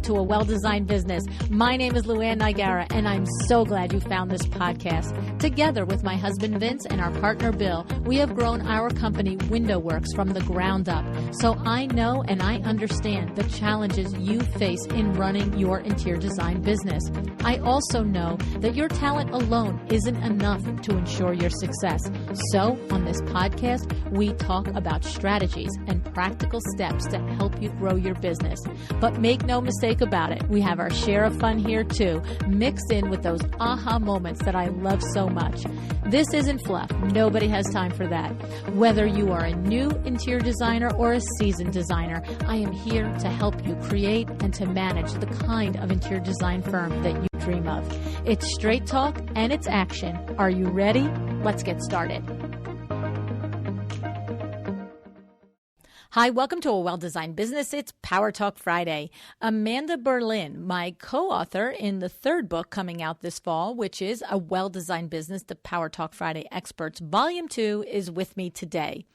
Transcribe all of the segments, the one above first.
to A Well-Designed Business. My name is LuAnn, and I'm so glad you found this podcast. Together with my husband Vince and our partner Bill, we have grown our company WindowWorks from the ground up. So I know and I understand the challenges you face in running your interior design business. I also know that your talent alone isn't enough to ensure your success. So on this podcast, we talk about strategies and practical steps to help you grow your business. But make no mistake about it, we have our share of fun here too, mixed in with those aha moments that I love so much. This isn't fluff. Nobody has time for that. Whether you are a new interior designer or a seasoned designer, I am here to help you create and to manage the kind of interior design firm that you dream of. It's straight talk and it's action. Are you ready? Let's get started. Hi, welcome to A Well-Designed Business. It's Power Talk Friday. Amanda Berlin, my co-author in the third book coming out this fall, which is A Well-Designed Business, the Power Talk Friday Experts, Volume 2, is with me today.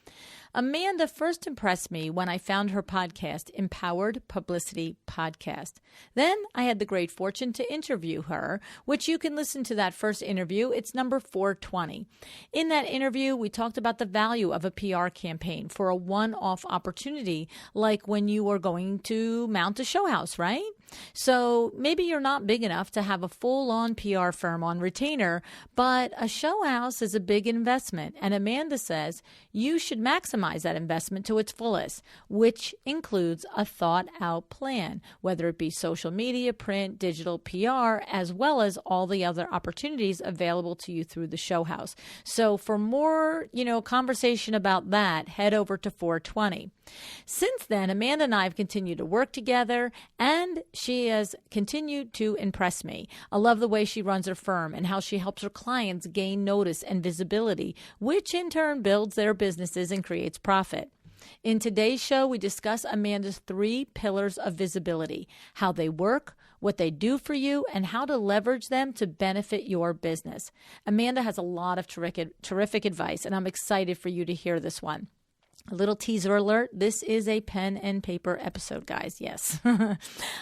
Amanda first impressed me when I found her podcast, Empowered Publicity Podcast. Then I had the great fortune to interview her, which you can listen to that first interview. It's number 420. In that interview, we talked about the value of a PR campaign for a one-off opportunity, like when you are going to mount a show house, right? So maybe you're not big enough to have a full-on PR firm on retainer, but a show house is a big investment. And Amanda says you should maximize that investment to its fullest, which includes a thought-out plan, whether it be social media, print, digital, PR, as well as all the other opportunities available to you through the show house. So for more, conversation about that, head over to 420. Since then, Amanda and I have continued to work together, and she has continued to impress me. I love the way she runs her firm and how she helps her clients gain notice and visibility, which in turn builds their businesses and creates profit. In today's show, we discuss Amanda's 3 pillars of visibility, how they work, what they do for you, and how to leverage them to benefit your business. Amanda has a lot of terrific advice, and I'm excited for you to hear this one. A little teaser alert. This is a pen and paper episode, guys. Yes.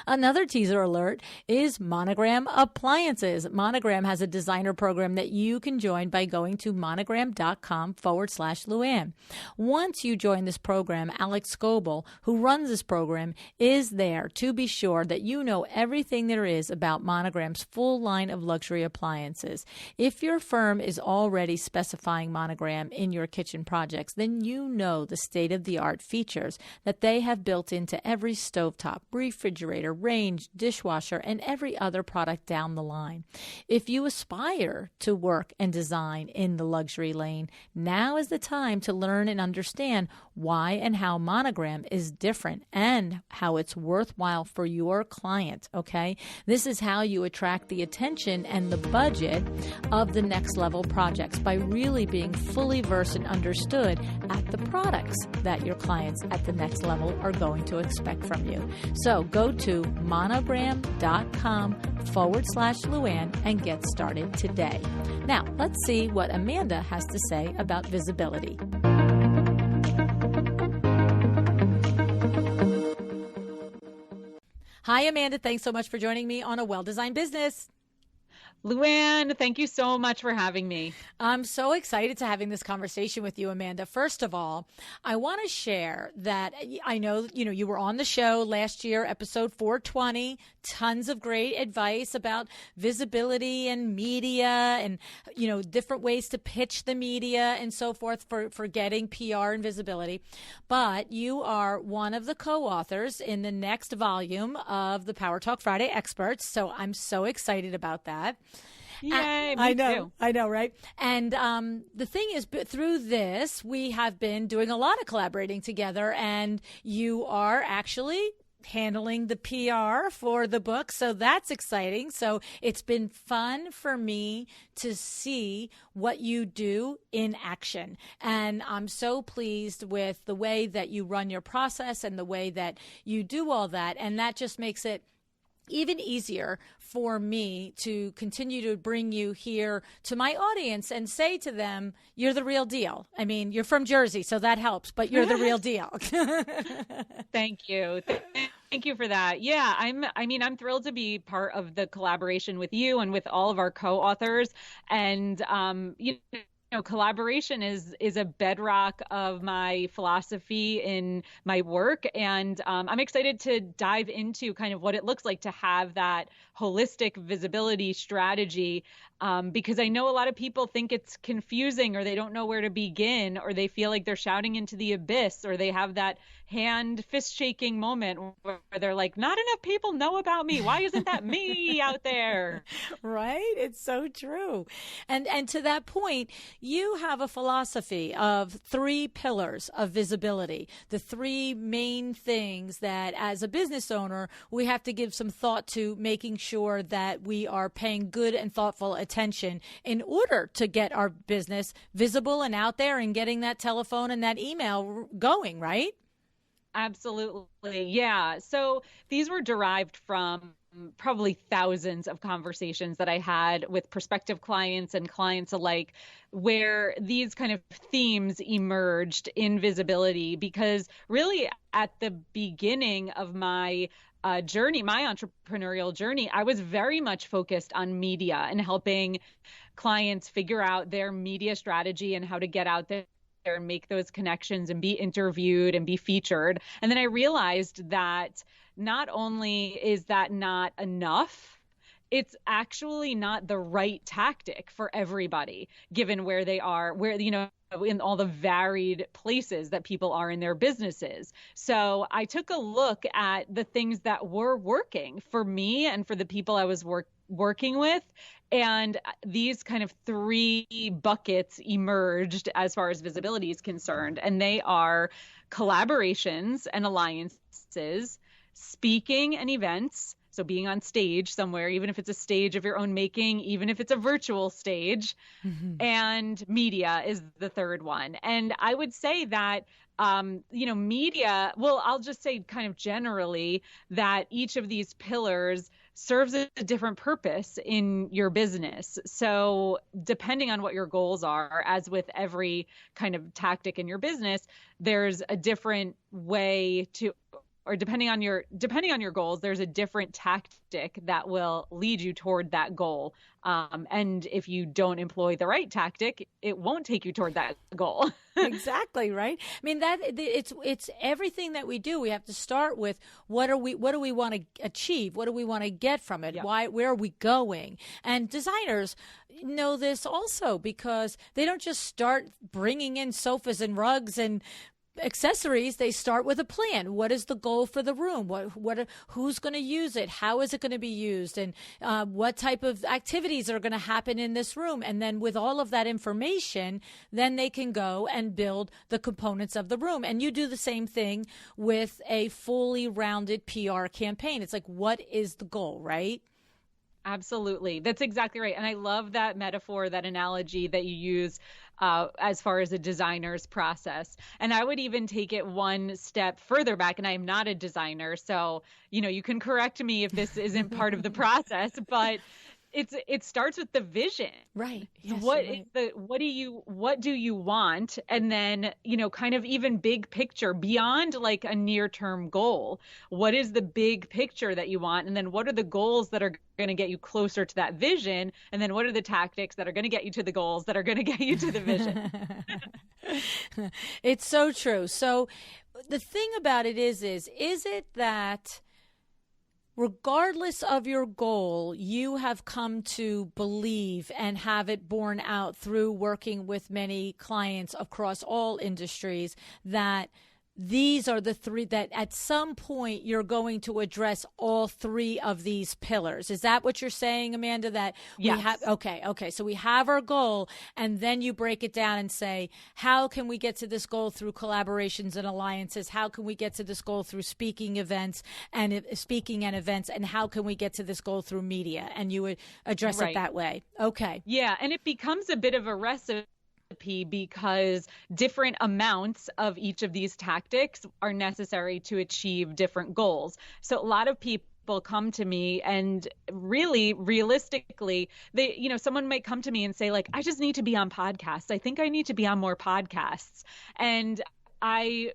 Another teaser alert is Monogram Appliances. Monogram has a designer program that you can join by going to monogram.com/LuAnn. Once you join this program, Alex Scoble, who runs this program, is there to be sure that you know everything there is about Monogram's full line of luxury appliances. If your firm is already specifying Monogram in your kitchen projects, then you know the state-of-the-art features that they have built into every stovetop, refrigerator, range, dishwasher, and every other product down the line. If you aspire to work and design in the luxury lane, now is the time to learn and understand why and how Monogram is different and how it's worthwhile for your client, okay? This is how you attract the attention and the budget of the next level projects by really being fully versed and understood at the products that your clients at the next level are going to expect from you. So go to monogram.com/LuAnn and get started today. Now, let's see what Amanda has to say about visibility. Hi, Amanda. Thanks so much for joining me on A Well-Designed Business. LuAnn, thank you so much for having me. I'm so excited to having this conversation with you, Amanda. First of all, I want to share that I know, you were on the show last year, episode 420, tons of great advice about visibility and media and, different ways to pitch the media and so forth for getting PR and visibility. But you are one of the co-authors in the next volume of the Power Talk Friday Experts. So I'm so excited about that. Yay, me I know, too. I know, right? And the thing is, through this, we have been doing a lot of collaborating together, and you are actually handling the PR for the book. So that's exciting. So it's been fun for me to see what you do in action. And I'm so pleased with the way that you run your process and the way that you do all that. And that just makes it even easier for me to continue to bring you here to my audience and say to them, you're the real deal. I mean, you're from Jersey, so that helps, but you're the real deal. Thank you. Thank you for that. Yeah, I'm thrilled to be part of the collaboration with you and with all of our co-authors. And collaboration is a bedrock of my philosophy in my work. And I'm excited to dive into kind of what it looks like to have that holistic visibility strategy, because I know a lot of people think it's confusing, or they don't know where to begin, or they feel like they're shouting into the abyss, or they have that hand fist shaking moment where they're like, not enough people know about me. Why isn't that me out there? Right? It's so true. And to that point, you have a philosophy of 3 pillars of visibility, the 3 main things that as a business owner, we have to give some thought to, making sure that we are paying good and thoughtful attention in order to get our business visible and out there and getting that telephone and that email going, right? Absolutely. Yeah. So these were derived from probably thousands of conversations that I had with prospective clients and clients alike, where these kind of themes emerged in visibility, because really at the beginning of my journey, my entrepreneurial journey, I was very much focused on media and helping clients figure out their media strategy and how to get out there and make those connections and be interviewed and be featured. And then I realized that not only is that not enough, it's actually not the right tactic for everybody, given where they are, in all the varied places that people are in their businesses. So I took a look at the things that were working for me and for the people I was working with. And these kind of 3 buckets emerged as far as visibility is concerned. And they are collaborations and alliances, speaking and events. So being on stage somewhere, even if it's a stage of your own making, even if it's a virtual stage, and media is the 3rd one. And I would say that, media, well, I'll just say kind of generally that each of these pillars serves a different purpose in your business. So depending on what your goals are, as with every kind of tactic in your business, there's a different way to, or depending on your goals, there's a different tactic that will lead you toward that goal. And if you don't employ the right tactic, it won't take you toward that goal. Exactly, right? I mean, that it's everything that we do. We have to start with what do we want to achieve? What do we want to get from it? Yeah. Where are we going? And designers know this also, because they don't just start bringing in sofas and rugs and accessories. They start with a plan. What is the goal for the room? Who's going to use it? How is it going to be used? And what type of activities are going to happen in this room? And then with all of that information, then they can go and build the components of the room. And you do the same thing with a fully rounded PR campaign. It's like, what is the goal, right? Absolutely. That's exactly right. And I love that metaphor, that analogy that you use as far as a designer's process. And I would even take it one step further back. And I am not a designer, so, you can correct me if this isn't part of the process, but it starts with the vision. Right. Yes, What right. is what do you want? And then, kind of even big picture beyond like a near-term goal. What is the big picture that you want? And then what are the goals that are going to get you closer to that vision? And then what are the tactics that are going to get you to the goals that are going to get you to the vision? It's so true. So the thing about it is it that regardless of your goal, you have come to believe and have it borne out through working with many clients across all industries that these are the 3 that at some point you're going to address all 3 of these pillars. Is that what you're saying, Amanda? That Yes. we have, okay. So we have our goal, and then you break it down and say, how can we get to this goal through collaborations and alliances? How can we get to this goal through speaking events, and how can we get to this goal through media? And you would address it that way. Okay. Yeah. And it becomes a bit of a recipe, because different amounts of each of these tactics are necessary to achieve different goals. So a lot of people come to me, and really realistically, someone might come to me and say, like, I just need to be on podcasts. I think I need to be on more podcasts. And I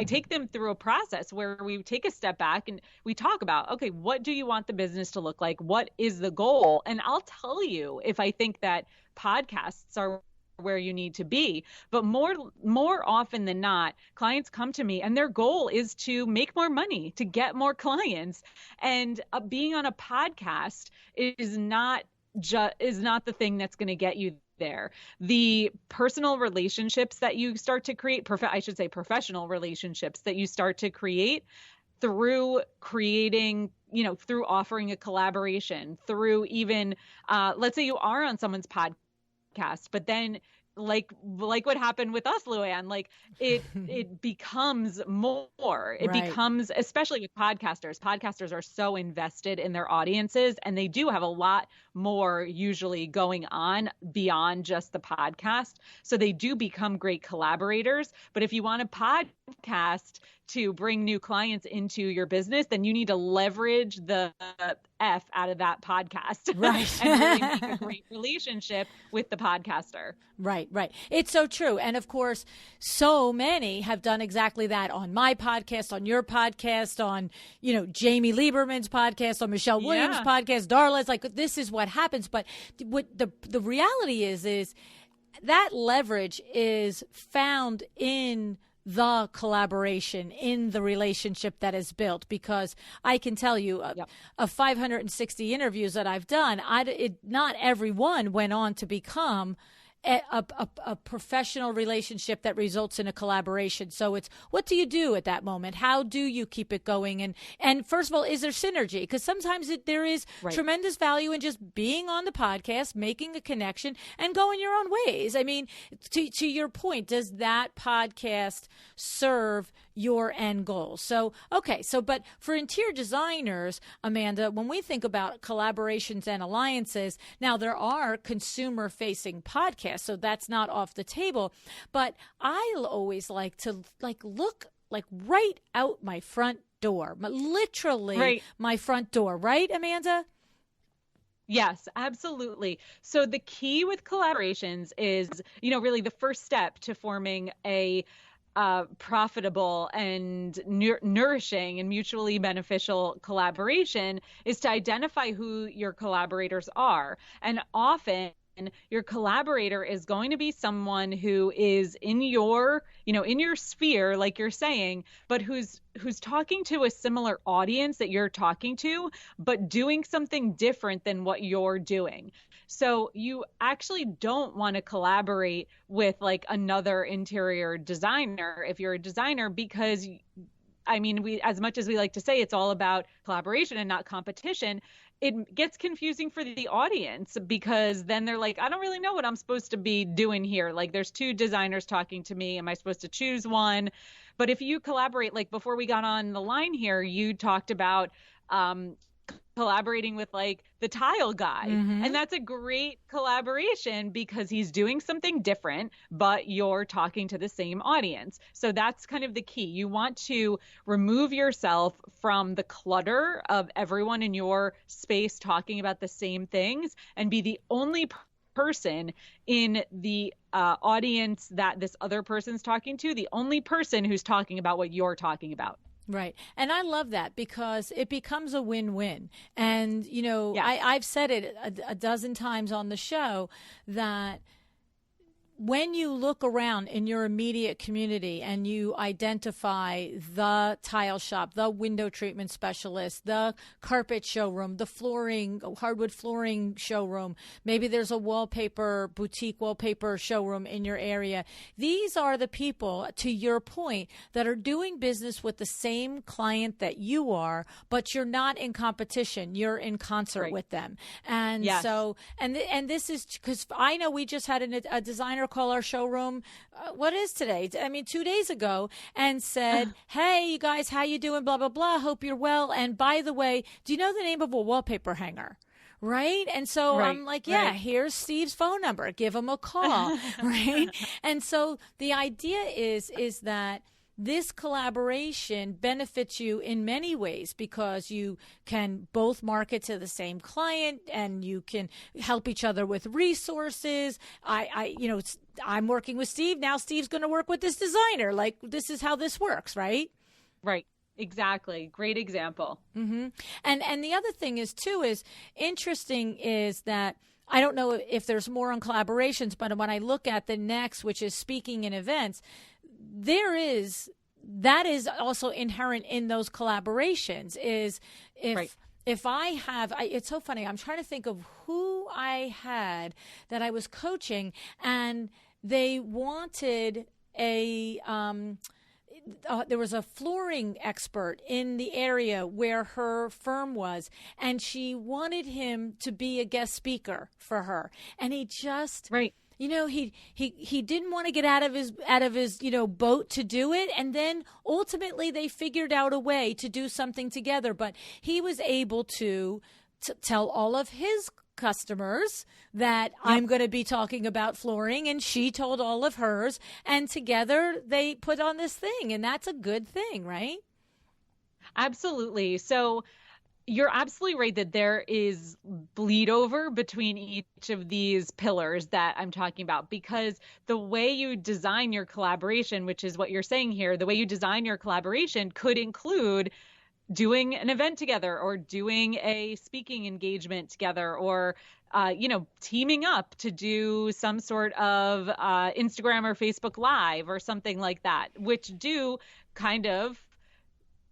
take them through a process where we take a step back and we talk about, okay, what do you want the business to look like? What is the goal? And I'll tell you if I think that podcasts are where you need to be. But more often than not, clients come to me and their goal is to make more money, to get more clients. And being on a podcast is not the thing that's going to get you there. The personal relationships that you start to create, professional relationships that you start to create through creating, through offering a collaboration, through even, let's say you are on someone's podcast, but then like what happened with us, LuAnn, like it becomes more. It Right. becomes, especially with podcasters. Podcasters are so invested in their audiences, and they do have a lot more usually going on beyond just the podcast. So they do become great collaborators. But if you want a podcast to bring new clients into your business, then you need to leverage the F out of that podcast. Right. And really make a great relationship with the podcaster. Right. It's so true. And of course, so many have done exactly that on my podcast, on your podcast, on, Jamie Lieberman's podcast, on Michelle Williams' podcast, Darla's. Like, this is what happens. But what the reality is that leverage is found in the collaboration, in the relationship that is built, because I can tell you of 560 interviews that I've done, not every one went on to become a professional relationship that results in a collaboration. So it's, what do you do at that moment? How do you keep it going? And first of all, is there synergy? Because sometimes there is tremendous value in just being on the podcast, making a connection, and going your own ways. I mean, to your point, does that podcast serve your end goal? So, okay. But for interior designers, Amanda, when we think about collaborations and alliances, now there are consumer facing podcasts, so that's not off the table. But I always like to look right out my front door, literally my front door. Right, Amanda? Yes, absolutely. So the key with collaborations is, really the first step to forming a profitable and nourishing and mutually beneficial collaboration is to identify who your collaborators are. And often your collaborator is going to be someone who is in your sphere, like you're saying, but who's talking to a similar audience that you're talking to, but doing something different than what you're doing. So you actually don't want to collaborate with like another interior designer if you're a designer, because as much as we like to say it's all about collaboration and not competition, it gets confusing for the audience, because then they're like, I don't really know what I'm supposed to be doing here. Like, there's two designers talking to me. Am I supposed to choose one? But if you collaborate, like before we got on the line here, you talked about collaborating with like the tile guy. Mm-hmm. And that's a great collaboration because he's doing something different, but you're talking to the same audience. So that's kind of the key. You want to remove yourself from the clutter of everyone in your space talking about the same things and be the only person in the audience that this other person's talking to, the only person who's talking about what you're talking about. Right. And I love that because it becomes a win-win. And, I've said it a dozen times on the show that when you look around in your immediate community and you identify the tile shop, the window treatment specialist, the carpet showroom, the hardwood flooring showroom, maybe there's a boutique wallpaper showroom in your area. These are the people, to your point, that are doing business with the same client that you are, but you're not in competition. You're in concert with them. And so, and this is because I know we just had a designer call our showroom, what is today? 2 days ago, and said, hey, you guys, how you doing? Blah, blah, blah. Hope you're well. And by the way, do you know the name of a wallpaper hanger? Right. And so I'm like, here's Steve's phone number. Give him a call. Right. And so the idea is that this collaboration benefits you in many ways because you can both market to the same client and you can help each other with resources. I'm working with Steve. Now Steve's going to work with this designer. Like, this is how this works, right? Right. Exactly. Great example. Mm-hmm. And the other thing is interesting is that I don't know if there's more on collaborations, but when I look at the next, which is speaking and events, that is also inherent in those collaborations if I have, it's so funny. I'm trying to think of who I had that I was coaching and they wanted there was a flooring expert in the area where her firm was, and she wanted him to be a guest speaker for her. And he just, he didn't want to get out of his boat to do it. And then ultimately they figured out a way to do something together. But he was able to tell all of his customers that I'm going to be talking about flooring, and she told all of hers, and together they put on this thing, and that's a good thing, right? Absolutely. So you're absolutely right that there is bleed over between each of these pillars that I'm talking about, because the way you design your collaboration, which is what you're saying here, the way you design your collaboration could include doing an event together or doing a speaking engagement together or, teaming up to do some sort of Instagram or Facebook Live or something like that, which do kind of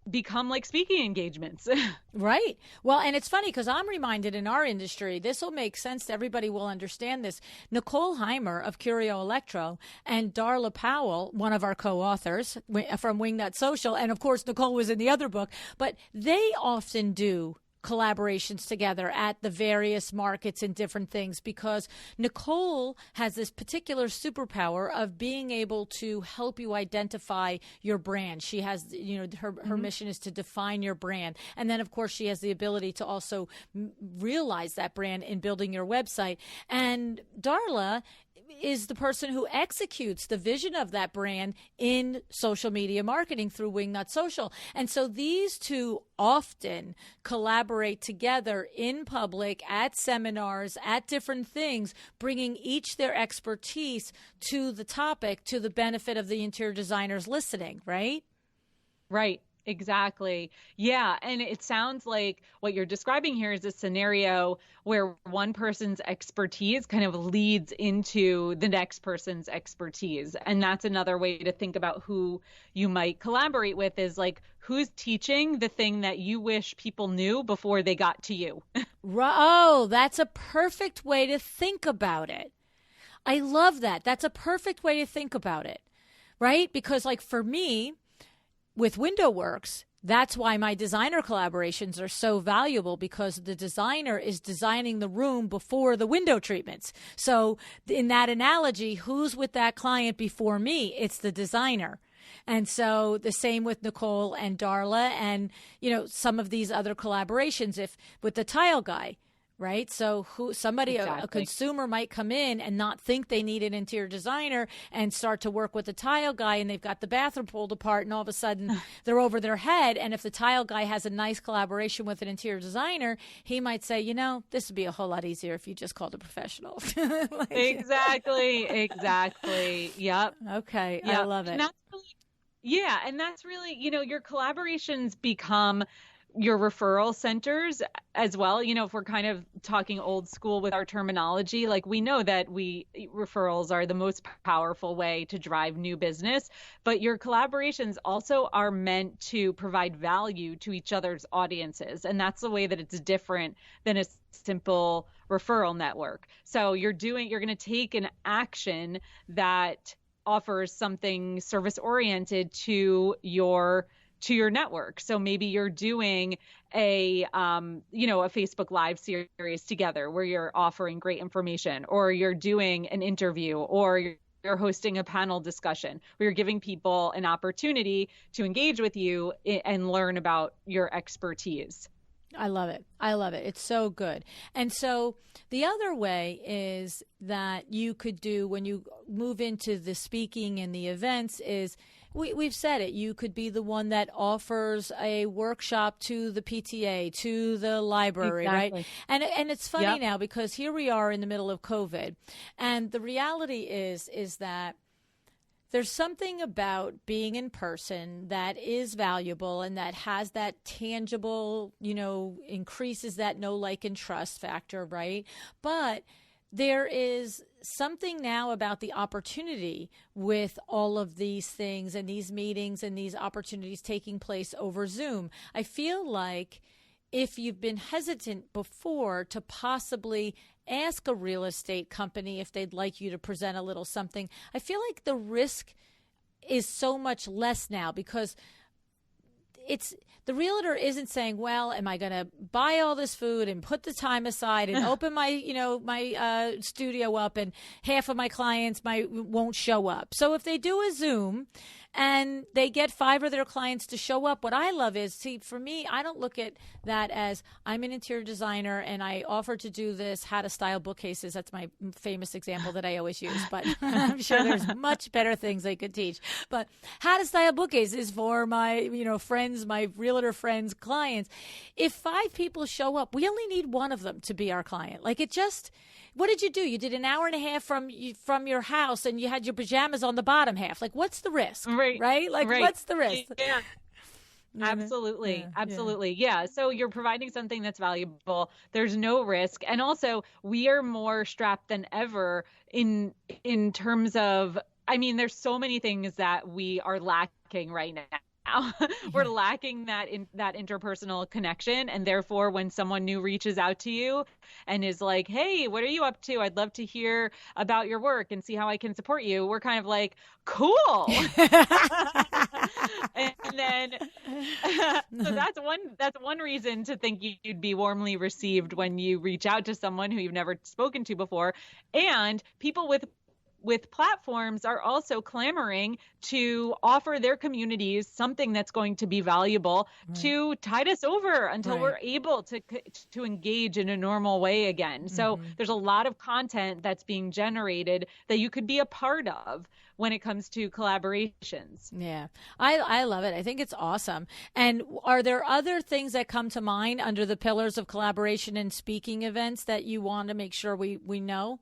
become like speaking engagements. Right. Well, and it's funny because I'm reminded in our industry, this will make sense to everybody will understand this. Nicole Heimer of Curio Electro and Darla Powell, one of our co-authors from Wingnut Social, and of course, Nicole was in the other book, but they often do collaborations together at the various markets and different things because Nicole has this particular superpower of being able to help you identify your brand. She has, her mission is to define your brand. And then, of course, she has the ability to also realize that brand in building your website. And Darla is the person who executes the vision of that brand in social media marketing through Wingnut Social. And so these two often collaborate together in public, at seminars, at different things, bringing each their expertise to the topic to the benefit of the interior designers listening, right? Right. Exactly. Yeah. And it sounds like what you're describing here is a scenario where one person's expertise kind of leads into the next person's expertise. And that's another way to think about who you might collaborate with is like, who's teaching the thing that you wish people knew before they got to you? Oh, that's a perfect way to think about it. I love that. That's a perfect way to think about it, right? Because like for me, with WindowWorks, that's why my designer collaborations are so valuable because the designer is designing the room before the window treatments. So in that analogy, who's with that client before me? It's the designer. And so the same with Nicole and Darla and, some of these other collaborations with the tile guy. Right. So exactly. A consumer might come in and not think they need an interior designer and start to work with the tile guy and they've got the bathroom pulled apart and all of a sudden they're over their head. And if the tile guy has a nice collaboration with an interior designer, he might say, this would be a whole lot easier if you just called a professional. Exactly. Yep. Okay. Yep. I love it. And that's really, your collaborations become your referral centers as well. If we're kind of talking old school with our terminology, like we know that referrals are the most powerful way to drive new business, but your collaborations also are meant to provide value to each other's audiences. And that's the way that it's different than a simple referral network. So you're going to take an action that offers something service oriented to your network. So maybe you're doing a Facebook Live series together where you're offering great information, or you're doing an interview, or you're hosting a panel discussion where you're giving people an opportunity to engage with you and learn about your expertise. I love it. I love it. It's so good. And so the other way is that you could do when you move into the speaking and the events is we've said it. You could be the one that offers a workshop to the PTA, to the library, Exactly. right? And it's funny now because here we are in the middle of COVID. And the reality is that there's something about being in person that is valuable and that has that tangible, increases that know, like, and trust factor, right? But there is something now about the opportunity with all of these things and these meetings and these opportunities taking place over Zoom. I feel like if you've been hesitant before to possibly ask a real estate company if they'd like you to present a little something, I feel like the risk is so much less now because the realtor isn't saying, well, am I going to buy all this food and put the time aside and open my, my studio up and half of my clients won't show up. So if they do a Zoom and they get 5 of their clients to show up, what I love is, see, for me, I don't look at that as I'm an interior designer and I offer to do this, how to style bookcases. That's my famous example that I always use, but I'm sure there's much better things I could teach. But how to style bookcases for my, friends, my realtor friends, clients. If 5 people show up, we only need one of them to be our client. Like what did you do? You did an hour and a half from your house and you had your pajamas on the bottom half. Like, what's the risk? Right? Like, what's the risk? Yeah. Absolutely. Yeah, absolutely. Yeah. So you're providing something that's valuable. There's no risk. And also we are more strapped than ever in terms of, there's so many things that we are lacking right now. We're lacking that interpersonal connection. And therefore, when someone new reaches out to you and is like, hey, what are you up to? I'd love to hear about your work and see how I can support you. We're kind of like, cool. And then, so that's one reason to think you'd be warmly received when you reach out to someone who you've never spoken to before. And people with platforms are also clamoring to offer their communities something that's going to be valuable to tide us over until we're able to engage in a normal way again. So there's a lot of content that's being generated that you could be a part of when it comes to collaborations. Yeah, I love it. I think it's awesome. And are there other things that come to mind under the pillars of collaboration and speaking events that you want to make sure we know?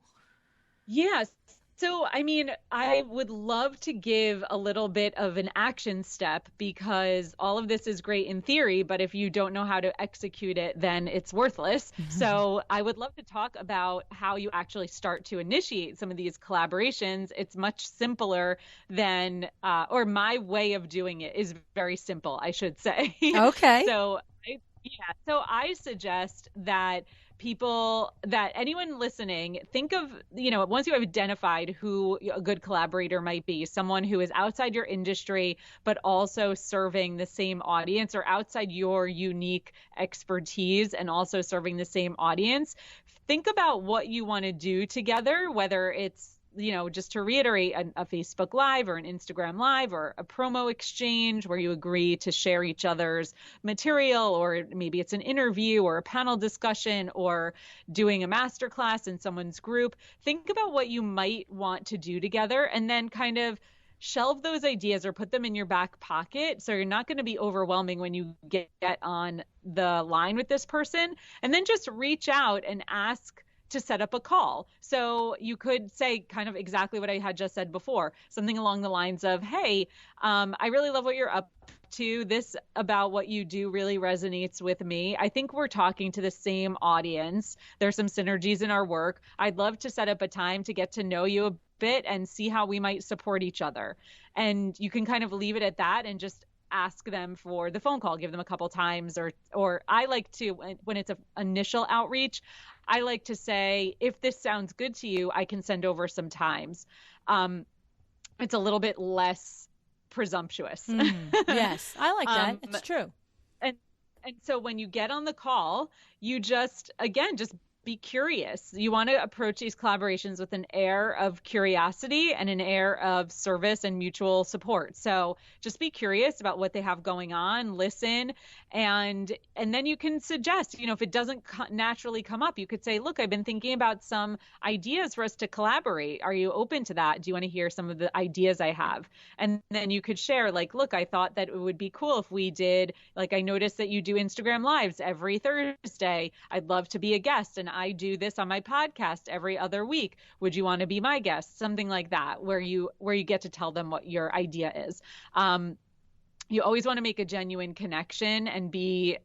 Yes. So, I would love to give a little bit of an action step because all of this is great in theory, but if you don't know how to execute it, then it's worthless. So I would love to talk about how you actually start to initiate some of these collaborations. It's much simpler than, or my way of doing it is very simple, I should say. Okay. So I suggest that anyone listening, think of, once you have identified who a good collaborator might be, someone who is outside your industry, but also serving the same audience or outside your unique expertise and also serving the same audience. Think about what you want to do together, whether it's, just to reiterate, a Facebook Live or an Instagram Live or a promo exchange where you agree to share each other's material, or maybe it's an interview or a panel discussion or doing a masterclass in someone's group. Think about what you might want to do together and then kind of shelve those ideas or put them in your back pocket so you're not going to be overwhelming when you get on the line with this person. And then just reach out and ask to set up a call. So you could say kind of exactly what I had just said before, something along the lines of, hey, I really love what you're up to. This about what you do really resonates with me. I think we're talking to the same audience. There's some synergies in our work. I'd love to set up a time to get to know you a bit and see how we might support each other. And you can kind of leave it at that and just ask them for the phone call, give them a couple times, or I like to, when it's an initial outreach, I like to say, if this sounds good to you, I can send over some times. It's a little bit less presumptuous. Yes, I like that. It's true. And so when you get on the call, you just be curious. You want to approach these collaborations with an air of curiosity and an air of service and mutual support. So just be curious about what they have going on, listen, and then you can suggest, if it doesn't naturally come up, you could say, look, I've been thinking about some ideas for us to collaborate. Are you open to that? Do you want to hear some of the ideas I have? And then you could share, like, look, I thought that it would be cool if we did, like, I noticed that you do Instagram lives every Thursday. I'd love to be a guest, and I do this on my podcast every other week. Would you want to be my guest? Something like that, where you get to tell them what your idea is. You always want to make a genuine connection and be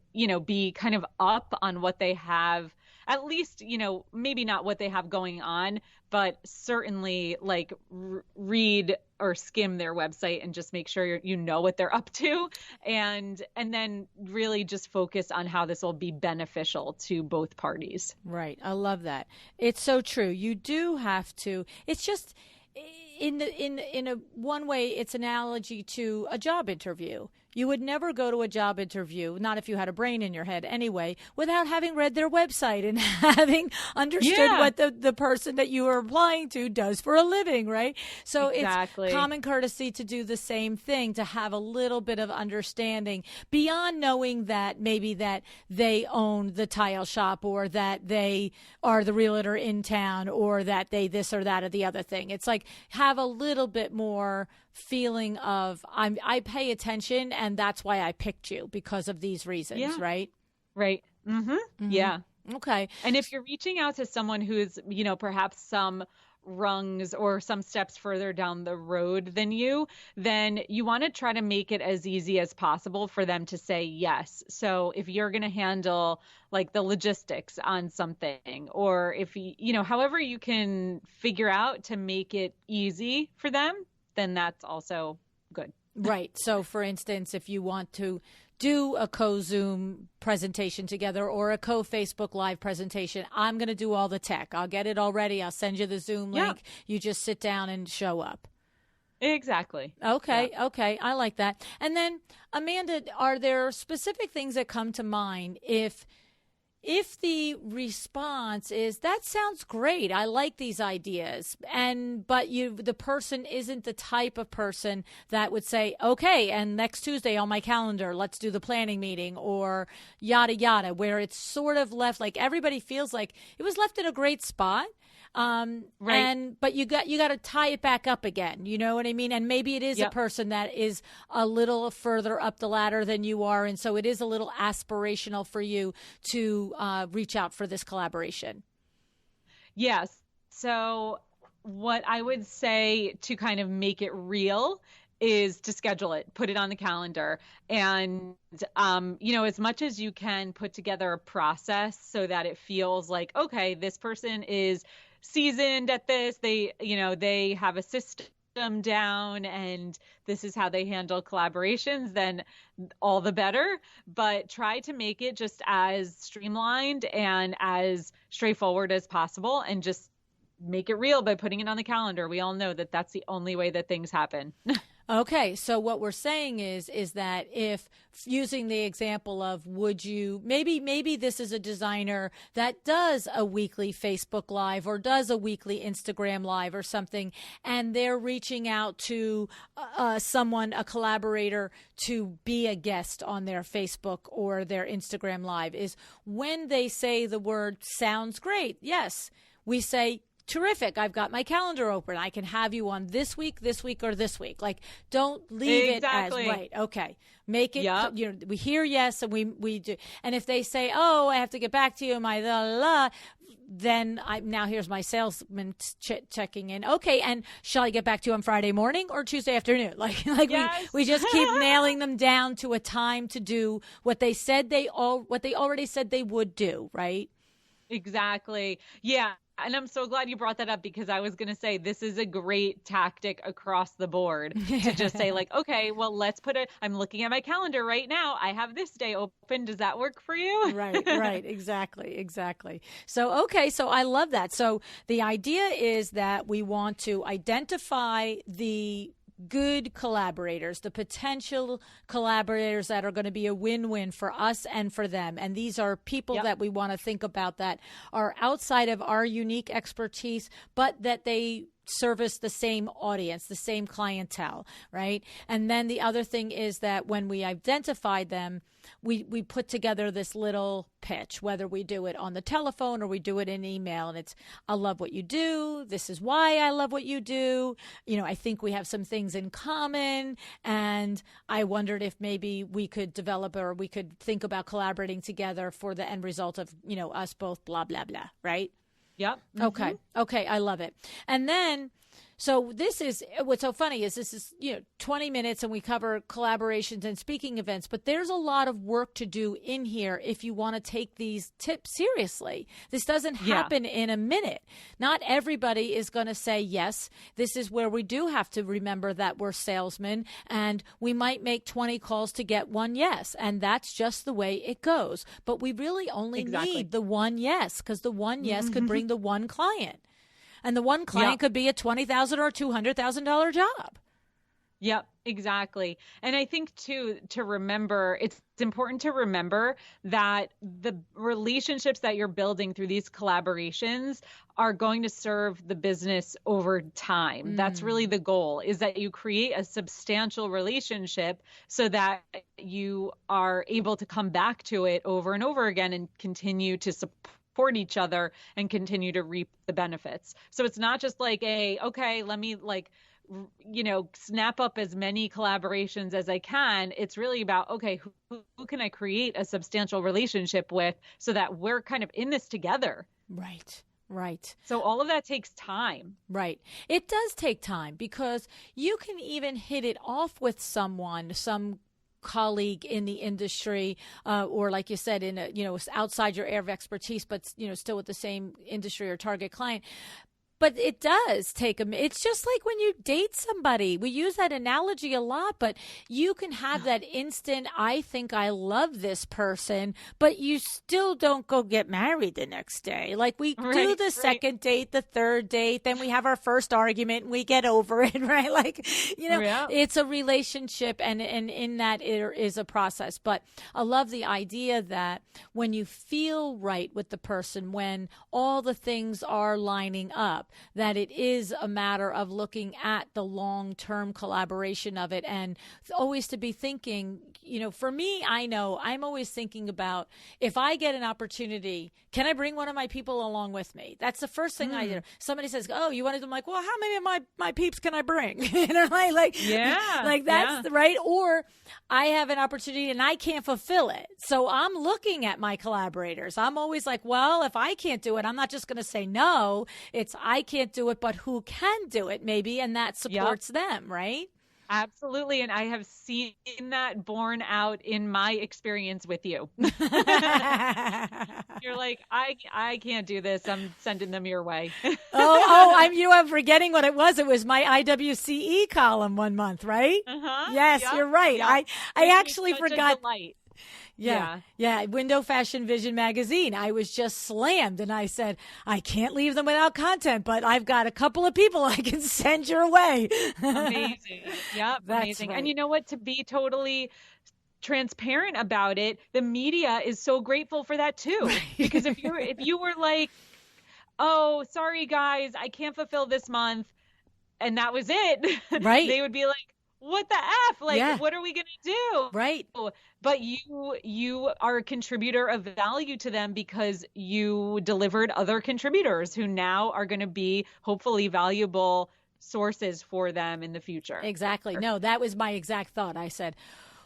kind of up on what they have, at least, maybe not what they have going on, but certainly like read or skim their website and just make sure you know what they're up to. And then really just focus on how this will be beneficial to both parties. Right. I love that. It's so true. You do have to, it's just, in a one way, it's analogy to a job interview. You would never go to a job interview, not if you had a brain in your head anyway, without having read their website and having understood what the person that you are applying to does for a living, right? So Exactly. It's common courtesy to do the same thing, to have a little bit of understanding beyond knowing that maybe that they own the tile shop or that they are the realtor in town or that they this or that or the other thing. It's like have a little bit more feeling of I pay attention and that's why I picked you because of these reasons, right? Right. Mm-hmm. Yeah. Okay. And if you're reaching out to someone who's, perhaps some rungs or some steps further down the road than you, then you want to try to make it as easy as possible for them to say yes. So if you're going to handle like the logistics on something, or if however you can figure out to make it easy for them, then that's also good. Right. So, for instance, if you want to do a co-Zoom presentation together or a co-Facebook Live presentation, I'm going to do all the tech. I'll get it all ready. I'll send you the Zoom link. You just sit down and show up. Exactly. Okay. Yeah. Okay. I like that. And then, Amanda, are there specific things that come to mind if the response is, that sounds great, I like these ideas, but the person isn't the type of person that would say, okay, and next Tuesday on my calendar, let's do the planning meeting, or yada, yada, where it's sort of left, like everybody feels like it was left in a great spot. Right. But you got to tie it back up again. You know what I mean? And maybe it is a person that is a little further up the ladder than you are. And so it is a little aspirational for you to reach out for this collaboration. Yes. So what I would say to kind of make it real is to schedule it, put it on the calendar, and, as much as you can put together a process so that it feels like, okay, this person is seasoned at this. They have a system down and this is how they handle collaborations, then all the better. But try to make it just as streamlined and as straightforward as possible, and just make it real by putting it on the calendar. We all know that that's the only way that things happen. Okay, so what we're saying is that if, using the example of, would you, maybe this is a designer that does a weekly Facebook Live or does a weekly Instagram Live or something, and they're reaching out to someone, a collaborator, to be a guest on their Facebook or their Instagram Live, is when they say the word sounds great, yes, we say, terrific, I've got my calendar open. I can have you on this week, or this week. Like, don't leave it as, right, okay. Make it, we hear yes, and we do. And if they say, oh, I have to get back to you, then now here's my salesman checking in. Okay, and shall I get back to you on Friday morning or Tuesday afternoon? We just keep nailing them down to a time to do what they already said they would do, right? Exactly. Yeah. And I'm so glad you brought that up, because I was going to say this is a great tactic across the board to just say, like, okay, well, I'm looking at my calendar right now. I have this day open. Does that work for you? Right. Exactly. So, okay. So I love that. So the idea is that we want to identify the good collaborators, the potential collaborators that are going to be a win-win for us and for them. And these are people that we want to think about that are outside of our unique expertise, but that they service the same audience, the same clientele, right? And then the other thing is that when we identified them, we put together this little pitch, whether we do it on the telephone or we do it in email. And it's, I love what you do. This is why I love what you do. You know, I think we have some things in common. And I wondered if maybe we could develop or we could think about collaborating together for the end result of, you know, us both, blah, blah, blah, right? Yep. Mm-hmm. Okay. I love it. And then, so this is, what's so funny is this is, 20 minutes and we cover collaborations and speaking events, but there's a lot of work to do in here if you want to take these tips seriously. This doesn't happen in a minute. Not everybody is going to say, yes, this is where we do have to remember that we're salesmen and we might make 20 calls to get one yes. And that's just the way it goes. But we really only need the one yes, because the one yes could bring the one client. And the one client could be a $20,000 or $200,000 job. Yep, exactly. And I think too, to remember, it's important to remember that the relationships that you're building through these collaborations are going to serve the business over time. That's really the goal, is that you create a substantial relationship so that you are able to come back to it over and over again and continue to support each other and continue to reap the benefits. So it's not just like let me snap up as many collaborations as I can. It's really about, who can I create a substantial relationship with so that we're kind of in this together. Right. So all of that takes time. Right. It does take time because you can even hit it off with someone, some colleague in the industry, or like you said, in outside your area of expertise, but still with the same industry or target client. But it does take it's just like when you date somebody. We use that analogy a lot, but you can have that instant, I think I love this person, but you still don't go get married the next day. Like we do the second date, the third date, then we have our first argument and we get over it, right? Like, it's a relationship and in that it is a process. But I love the idea that when you feel right with the person, when all the things are lining up, that it is a matter of looking at the long-term collaboration of it and always to be thinking, for me, I know I'm always thinking about if I get an opportunity, can I bring one of my people along with me? That's the first thing I do. Somebody says, oh, you want to do? I'm like, well, how many of my peeps can I bring? That's right. Or I have an opportunity and I can't fulfill it. So I'm looking at my collaborators. I'm always like, well, if I can't do it, I'm not just going to say no. It's I can't do it, but who can do it maybe, and that supports them, right? Absolutely. And I have seen that borne out in my experience with you. You're like, I can't do this. I'm sending them your way. I'm forgetting what it was. It was my IWCE column one month, right? Yes, you're right. Yep. I actually forgot. Yeah. Window Fashion Vision magazine. I was just slammed and I said, I can't leave them without content, but I've got a couple of people I can send your way. Amazing. Yep. Amazing. Right. And you know what? To be totally transparent about it, the media is so grateful for that too. Right. Because if you were like, oh, sorry guys, I can't fulfill this month, and that was it. Right. They would be like, what the F? What are we going to do? Right. But you are a contributor of value to them because you delivered other contributors who now are going to be hopefully valuable sources for them in the future. Exactly. No, that was my exact thought. I said,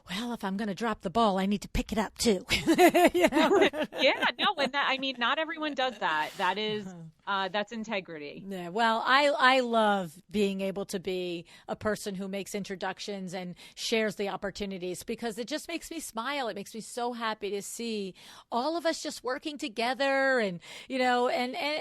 well, if I'm going to drop the ball, I need to pick it up too. And not everyone does that. That is, that's integrity. Yeah. Well, I love being able to be a person who makes introductions and shares the opportunities because it just makes me smile. It makes me so happy to see all of us just working together and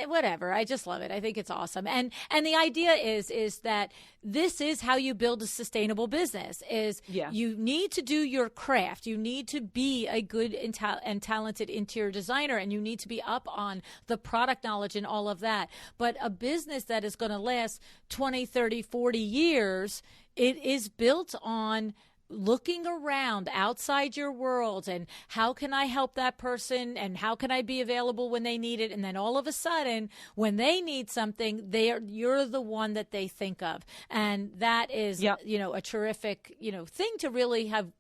whatever. I just love it. I think it's awesome. And the idea is that this is how you build a sustainable business is you need to do your craft. You need to be a good and talented interior designer, and you need to be up on the product knowledge and all of that. But a business that is going to last 20, 30, 40 years, it is built on looking around outside your world and how can I help that person and how can I be available when they need it, and then all of a sudden when they need something, you're the one that they think of, and that is a terrific thing to really have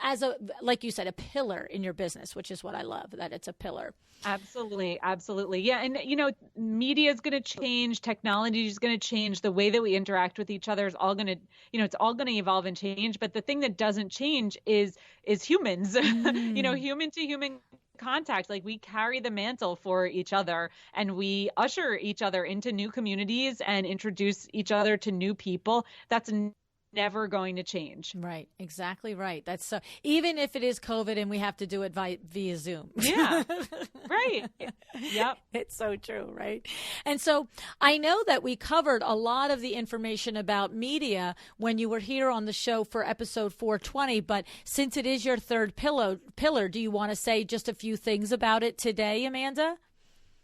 as like you said, a pillar in your business, which is what I love, that it's a pillar. Absolutely. Yeah. And, media is going to change. Technology is going to change. The way that we interact with each other is all going to, it's all going to evolve and change. But the thing that doesn't change is humans, human to human contact. Like, we carry the mantle for each other, and we usher each other into new communities and introduce each other to new people. That's never going to change. Right. Exactly right. That's so, even if it is COVID and we have to do it via Zoom. Yeah. Right. Yep. It's so true. Right. And so I know that we covered a lot of the information about media when you were here on the show for episode 420, but since it is your third pillar, do you want to say just a few things about it today, Amanda?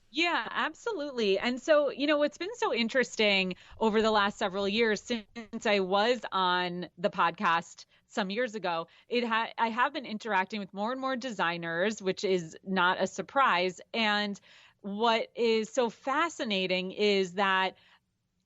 Yeah, absolutely. And so, what's been so interesting over the last several years since I was on the podcast some years ago, I have been interacting with more and more designers, which is not a surprise. And what is so fascinating is that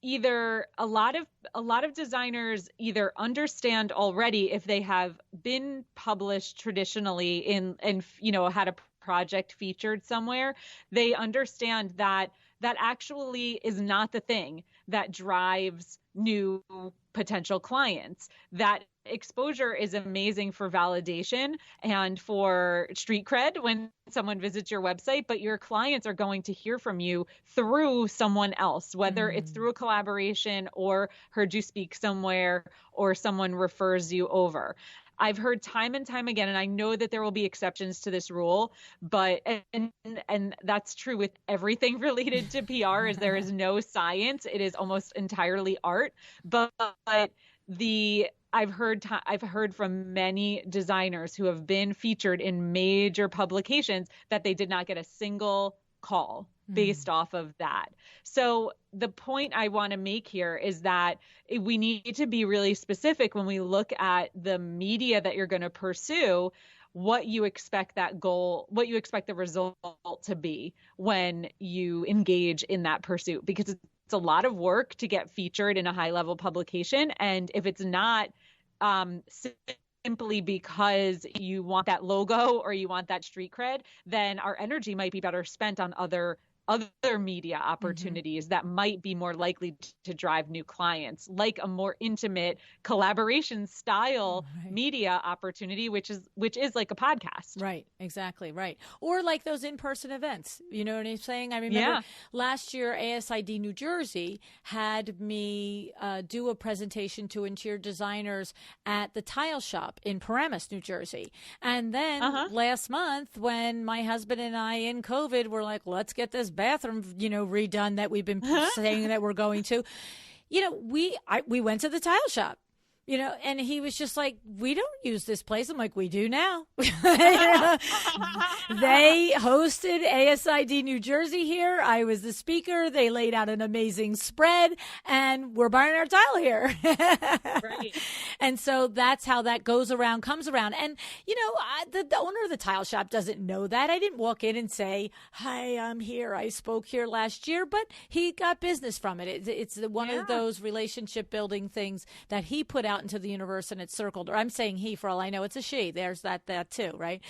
either a lot of designers either understand already, if they have been published traditionally and had a project featured somewhere, they understand that actually is not the thing that drives new potential clients. That exposure is amazing for validation and for street cred when someone visits your website, but your clients are going to hear from you through someone else, whether it's through a collaboration or heard you speak somewhere or someone refers you over. I've heard time and time again, and I know that there will be exceptions to this rule, but and that's true with everything related to PR, is there is no science. It is almost entirely art. But I've heard from many designers who have been featured in major publications that they did not get a single call based off of that. So the point I want to make here is that we need to be really specific when we look at the media that you're going to pursue, what you expect the result to be when you engage in that pursuit, because it's a lot of work to get featured in a high level publication. And if it's not simply because you want that logo or you want that street cred, then our energy might be better spent on other media opportunities that might be more likely to drive new clients, like a more intimate collaboration style media opportunity, which is like a podcast. Right. Exactly. Right. Or like those in-person events. You know what I'm saying? I remember last year, ASID New Jersey had me do a presentation to interior designers at the Tile Shop in Paramus, New Jersey. And then last month, when my husband and I in COVID were like, let's get this bathroom, redone that we've been saying that we're going to, we went to the Tile Shop, and he was just like, we don't use this place. I'm like, we do now. They hosted ASID New Jersey here. I was the speaker. They laid out an amazing spread, and we're buying our tile here. Right. And so that's how that comes around. And, the owner of the tile shop doesn't know that. I didn't walk in and say, hi, I'm here. I spoke here last year, but he got business from it. It's one of those relationship building things that he put out into the universe, and it's circled. Or I'm saying he, for all I know, it's a she. There's that too, right?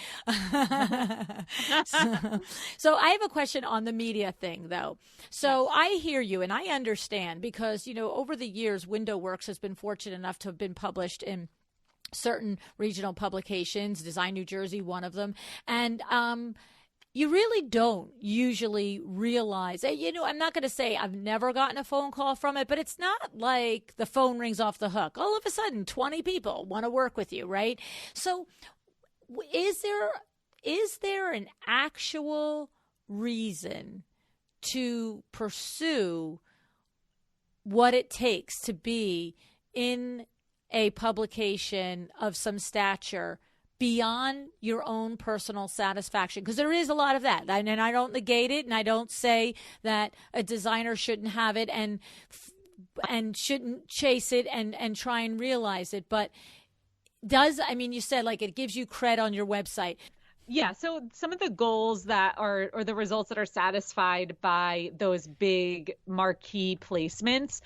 So I have a question on the media thing, though. So I hear you, and I understand, because, over the years, Window Works has been fortunate enough to have been published in certain regional publications, Design New Jersey, one of them. And you really don't usually realize, I'm not going to say I've never gotten a phone call from it, but it's not like the phone rings off the hook. All of a sudden, 20 people want to work with you, right? So is there an actual reason to pursue what it takes to be in a publication of some stature beyond your own personal satisfaction? Because there is a lot of that. And I don't negate it, and I don't say that a designer shouldn't have it and shouldn't chase it and try and realize it. But you said like it gives you cred on your website. Yeah. So some of the goals that are, or the results that are satisfied by those big marquee placements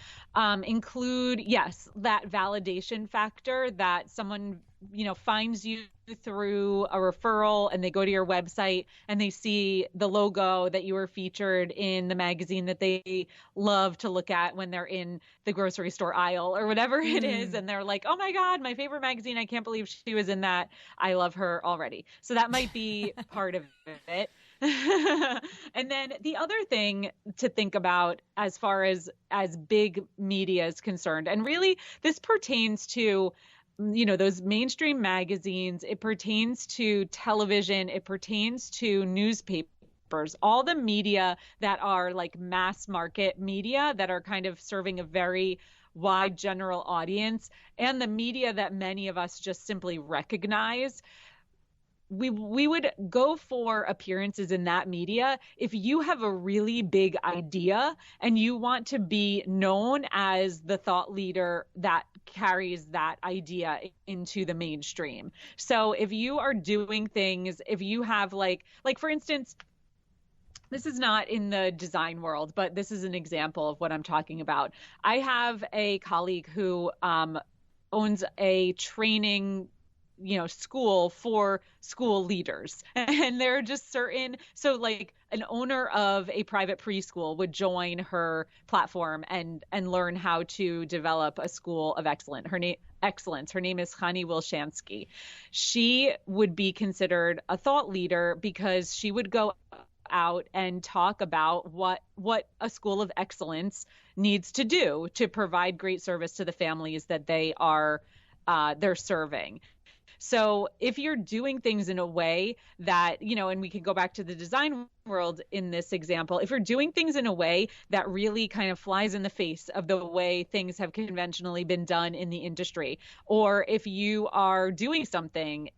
include, yes, that validation factor that someone, finds you through a referral and they go to your website and they see the logo that you were featured in the magazine that they love to look at when they're in the grocery store aisle or whatever it is. And they're like, oh my God, my favorite magazine. I can't believe she was in that. I love her already. So that might be part of it. And then the other thing to think about as far as big media is concerned, and really this pertains to those mainstream magazines, it pertains to television, it pertains to newspapers, all the media that are like mass market media that are kind of serving a very wide general audience, and the media that many of us just simply recognize. We would go for appearances in that media if you have a really big idea and you want to be known as the thought leader that carries that idea into the mainstream. So if you are doing things, if you have like for instance, this is not in the design world, but this is an example of what I'm talking about. I have a colleague who owns a training school for school leaders. And there are just so like an owner of a private preschool would join her platform and learn how to develop a school of excellence. Her name is Chani Wilshansky. She would be considered a thought leader because she would go out and talk about what a school of excellence needs to do to provide great service to the families that they're serving. So if you're doing things in a way that, and we can go back to the design world in this example, if you're doing things in a way that really kind of flies in the face of the way things have conventionally been done in the industry, or if you are doing something,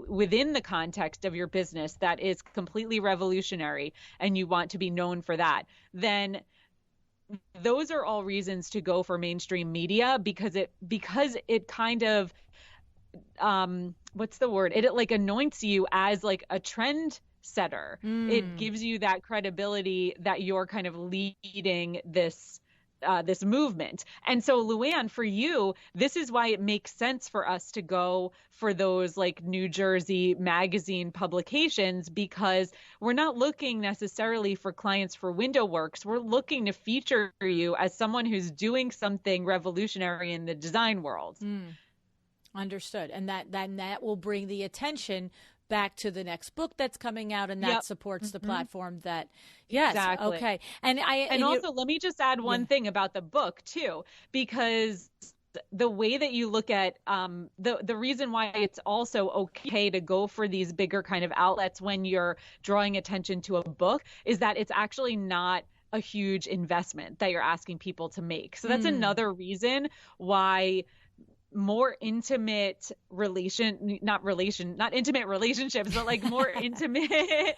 within the context of your business that is completely revolutionary and you want to be known for that, then those are all reasons to go for mainstream media because it kind of what's the word? It like anoints you as like a trend setter. It gives you that credibility that you're kind of leading this movement. And so LuAnn, for you, this is why it makes sense for us to go for those like New Jersey magazine publications, because we're not looking necessarily for clients for window works. We're looking to feature you as someone who's doing something revolutionary in the design world. Understood. And that will bring the attention back to the next book that's coming out, and that supports the platform that, yes, exactly. Okay. And also, let me just add one thing about the book too, because the way that you look at the reason why it's also okay to go for these bigger kind of outlets when you're drawing attention to a book is that it's actually not a huge investment that you're asking people to make. So that's another reason why more intimate not intimate relationships, but like more intimate,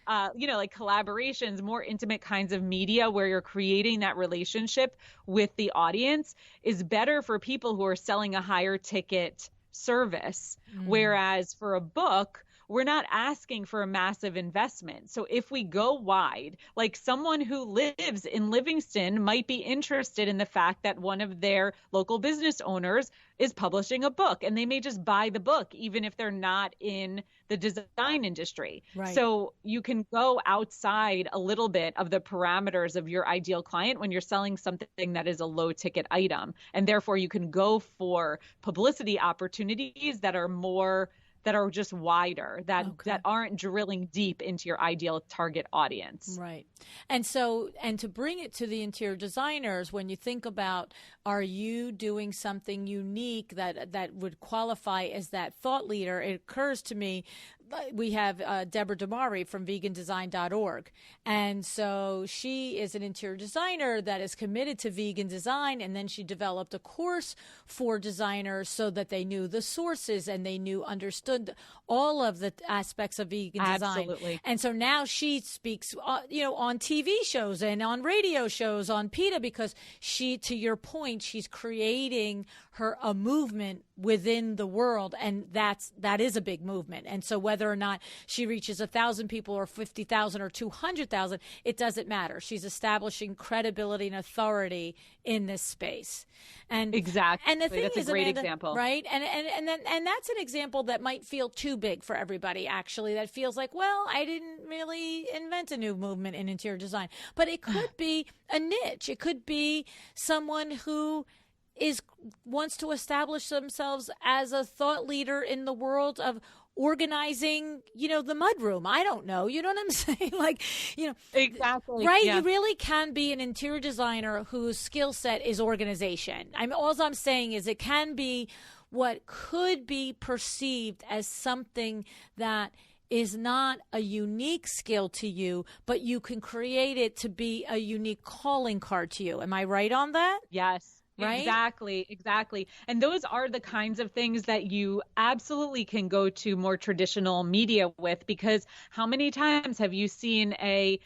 like collaborations, more intimate kinds of media where you're creating that relationship with the audience is better for people who are selling a higher ticket service. Whereas for a book, we're not asking for a massive investment. So if we go wide, like someone who lives in Livingston might be interested in the fact that one of their local business owners is publishing a book, and they may just buy the book, even if they're not in the design industry. Right. So you can go outside a little bit of the parameters of your ideal client when you're selling something that is a low ticket item. And therefore you can go for publicity opportunities that are just wider, that aren't drilling deep into your ideal target audience. Right. And to bring it to the interior designers, when you think about, are you doing something unique that would qualify as that thought leader? It occurs to me we have Deborah Damari from vegandesign.org. And so she is an interior designer that is committed to vegan design. And then she developed a course for designers so that they knew the sources and they understood all of the aspects of vegan design. Absolutely. And so now she speaks, on TV shows and on radio shows on PETA, because she, to your point, she's creating a movement within the world, and that is a big movement. And so whether or not she reaches 1,000 people or 50,000 or 200,000, it doesn't matter. She's establishing credibility and authority in this space. And exactly, and the thing that's is, a great Amanda, example, right? And that's an example that might feel too big for everybody. Actually, that feels like, well, I didn't really invent a new movement in interior design, but it could be a niche. It could be someone who wants to establish themselves as a thought leader in the world of organizing, the mudroom. I don't know. You know what I'm saying? Exactly. Right? Yeah. You really can be an interior designer whose skill set is organization. All I'm saying is it can be what could be perceived as something that is not a unique skill to you, but you can create it to be a unique calling card to you. Am I right on that? Yes. Right? Exactly. And those are the kinds of things that you absolutely can go to more traditional media with, because how many times have you seen a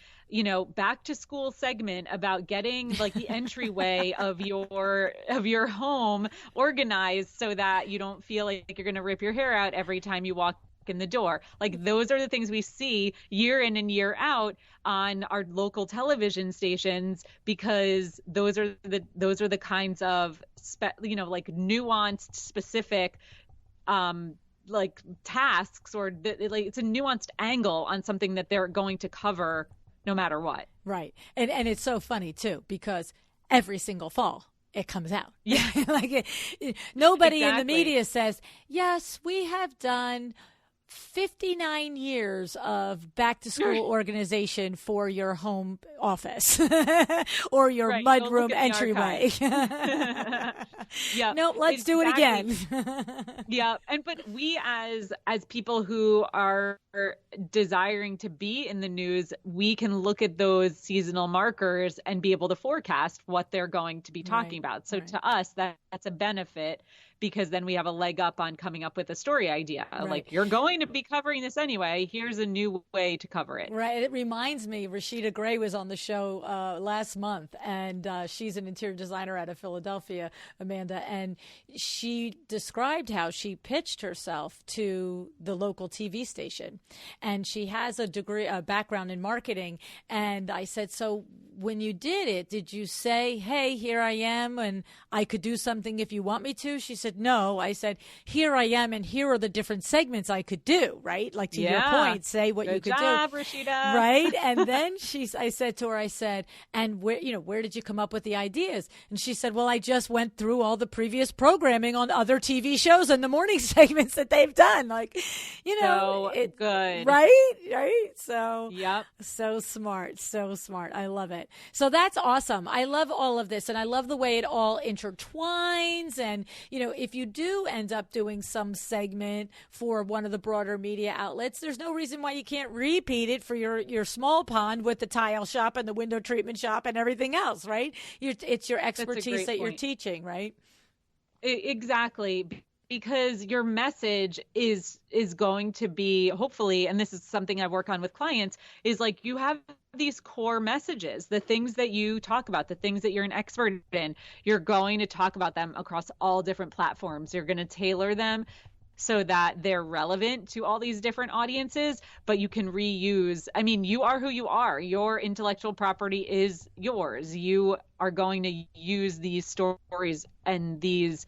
back to school segment about getting the entryway of your home organized so that you don't feel like you're going to rip your hair out every time you walk in the door? Those are the things we see year in and year out on our local television stations, because those are the kinds of nuanced, specific tasks, or it's a nuanced angle on something that they're going to cover no matter what. Right. And it's so funny too, because every single fall it comes out. Yeah. Nobody in the media says, yes, we have done 59 years of back to school organization for your home office or your mudroom entryway. Yeah. No, let's do it again. Yeah. But we as people who are desiring to be in the news, we can look at those seasonal markers and be able to forecast what they're going to be talking about. So to us, that's a benefit, because then we have a leg up on coming up with a story idea. You're going to be covering this anyway. Here's a new way to cover it. Right. It reminds me, Rashida Gray was on the show last month, and she's an interior designer out of Philadelphia, Amanda, and she described how she pitched herself to the local TV station. And she has a background in marketing. And I said, so when you did it, did you say, hey, here I am and I could do something if you want me to? She said, no. I said, here I am and here are the different segments I could do, right? To your point, say what you could do. Good job, Rashida. Right? And then I said to her, and where did you come up with the ideas? And she said, well, I just went through all the previous programming on other TV shows and the morning segments that they've done. So good. Right? So, yep. So smart. I love it. So that's awesome. I love all of this, and I love the way it all intertwines. And, if you do end up doing some segment for one of the broader media outlets, there's no reason why you can't repeat it for your small pond with the tile shop and the window treatment shop and everything else, right? It's your expertise that you're teaching, right? Exactly. Because your message is going to be, hopefully, and this is something I work on with clients, is you have these core messages, the things that you talk about, the things that you're an expert in, you're going to talk about them across all different platforms. You're going to tailor them so that they're relevant to all these different audiences, but you can reuse. You are who you are. Your intellectual property is yours. You are going to use these stories and these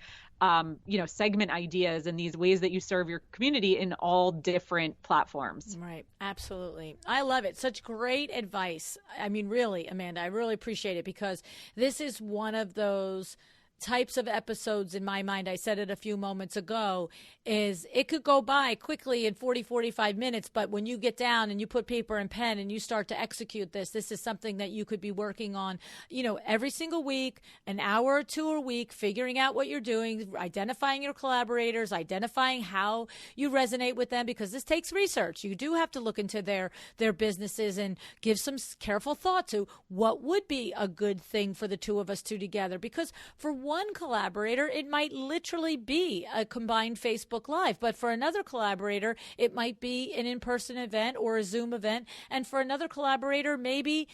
segment ideas and these ways that you serve your community in all different platforms. Right. Absolutely. I love it. Such great advice. Really, Amanda, I really appreciate it, because this is one of those types of episodes in my mind, I said it a few moments ago, is it could go by quickly in 40, 45 minutes, but when you get down and you put paper and pen and you start to execute this is something that you could be working on, every single week, an hour or two a week, figuring out what you're doing, identifying your collaborators, identifying how you resonate with them, because this takes research. You do have to look into their businesses and give some careful thought to what would be a good thing for the two of us together. Because for one collaborator, it might literally be a combined Facebook Live, but for another collaborator, it might be an in-person event or a Zoom event. And for another collaborator, maybe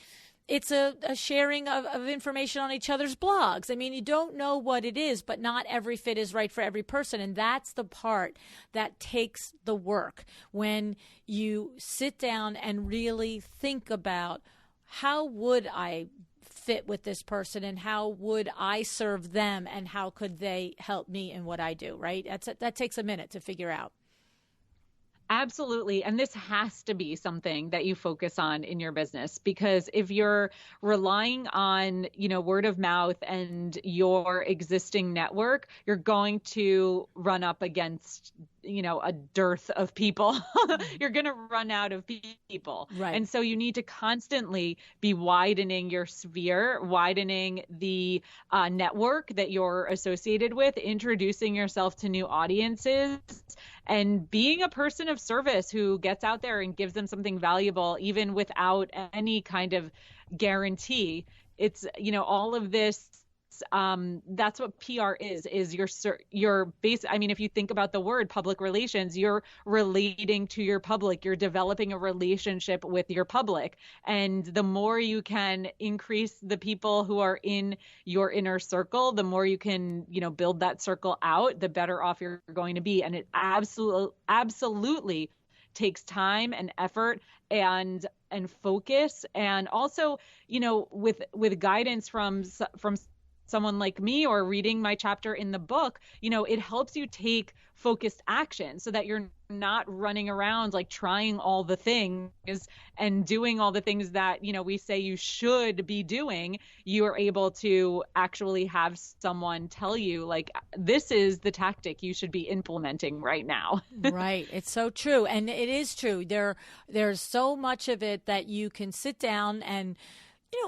it's a sharing of information on each other's blogs. I mean, you don't know what it is, but not every fit is right for every person. And that's the part that takes the work, when you sit down and really think about, how would I fit with this person and how would I serve them and how could they help me in what I do, right? That takes a minute to figure out. Absolutely. And this has to be something that you focus on in your business, because if you're relying on, word of mouth and your existing network, you're going to run up against, a dearth of people. You're going to run out of people. Right. And so you need to constantly be widening your sphere, widening the network that you're associated with, introducing yourself to new audiences, and being a person of service who gets out there and gives them something valuable, even without any kind of guarantee. It's, all of this. That's what PR is your base. I mean, if you think about the word public relations, you're relating to your public, you're developing a relationship with your public. And the more you can increase the people who are in your inner circle, the more you can, build that circle out, the better off you're going to be. And it absolutely takes time and effort and focus. And also, with guidance from someone like me, or reading my chapter in the book, it helps you take focused action so that you're not running around like trying all the things and doing all the things that, we say you should be doing. You are able to actually have someone tell you, like, this is the tactic you should be implementing right now. Right. It's so true. And it is true. There's so much of it that you can sit down and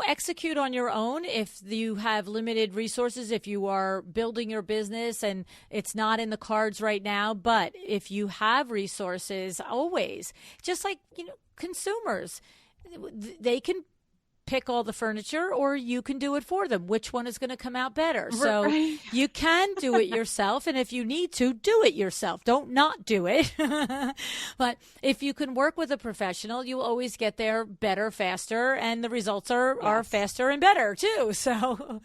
execute on your own if you have limited resources, if you are building your business and it's not in the cards right now. But if you have resources, always, just like, consumers, they can pick all the furniture or you can do it for them. Which one is going to come out better? So right. You can do it yourself. And if you need to, do it yourself. Don't not do it. But if you can work with a professional, you'll always get there better, faster, and the results are faster and better too. So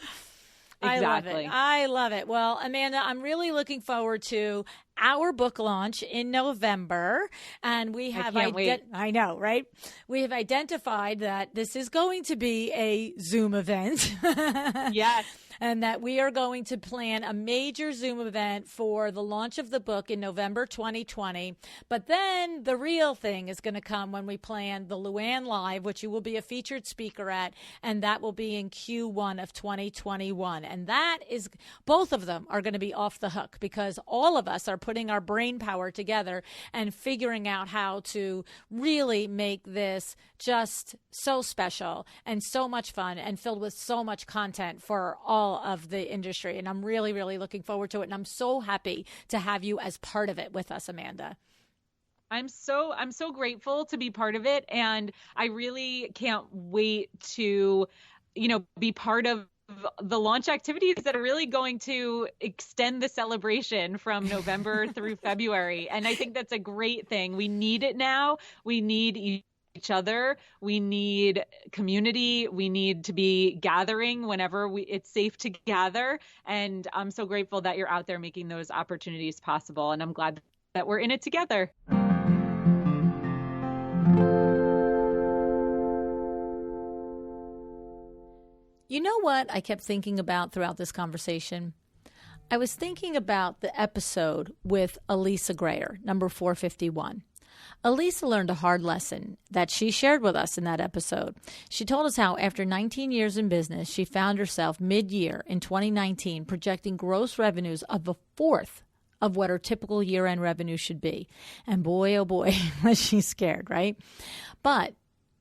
exactly. I love it. Well, Amanda, I'm really looking forward to our book launch in November, and we have I know, right? We have identified that this is going to be a Zoom event. Yes. And that we are going to plan a major Zoom event for the launch of the book in November 2020. But then the real thing is going to come when we plan the LuAnn Live, which you will be a featured speaker at, and that will be in Q1 of 2021. And that is, both of them are going to be off the hook, because all of us are putting our brain power together and figuring out how to really make this just so special and so much fun and filled with so much content for all of the industry. And I'm really, really looking forward to it. And I'm so happy to have you as part of it with us, Amanda. I'm so grateful to be part of it. And I really can't wait to, be part of the launch activities that are really going to extend the celebration from November through February. And I think that's a great thing. We need it now. We need each other. We need community. We need to be gathering whenever it's safe to gather. And I'm so grateful that you're out there making those opportunities possible. And I'm glad that we're in it together. You know what I kept thinking about throughout this conversation? I was thinking about the episode with Elisa Grayer, number 451. Elisa learned a hard lesson that she shared with us in that episode. She told us how after 19 years in business, she found herself mid-year in 2019 projecting gross revenues of a fourth of what her typical year-end revenue should be. And boy, oh boy, was she scared, right? But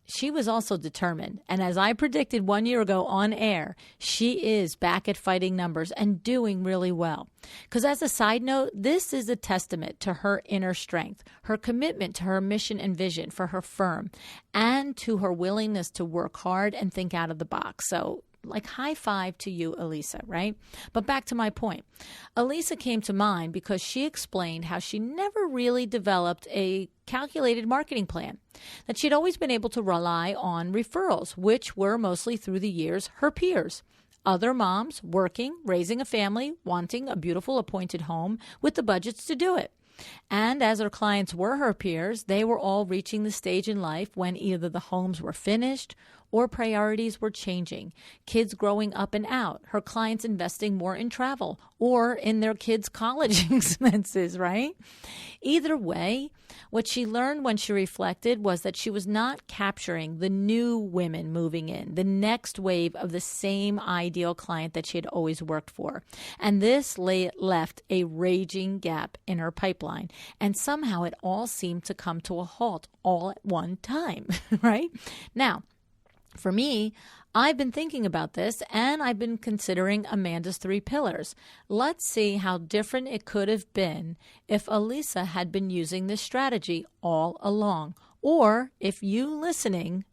she was also determined. And as I predicted 1 year ago on air, she is back at fighting numbers and doing really well. Because as a side note, this is a testament to her inner strength, her commitment to her mission and vision for her firm, and to her willingness to work hard and think out of the box. So like high five to you, Elisa, right? But back to my point. Elisa came to mind because she explained how she never really developed a calculated marketing plan, that she'd always been able to rely on referrals, which were mostly through the years her peers. Other moms working, raising a family, wanting a beautiful appointed home with the budgets to do it. And as her clients were her peers, they were all reaching the stage in life when either the homes were finished or priorities were changing, kids growing up and out, her clients investing more in travel or in their kids' college expenses, right? Either way, what she learned when she reflected was that she was not capturing the new women moving in, the next wave of the same ideal client that she had always worked for. And this left a raging gap in her pipeline. And somehow it all seemed to come to a halt all at one time, right? Now, for me, I've been thinking about this and I've been considering Amanda's 3 pillars. Let's see how different it could have been if Elisa had been using this strategy all along. Or if you listening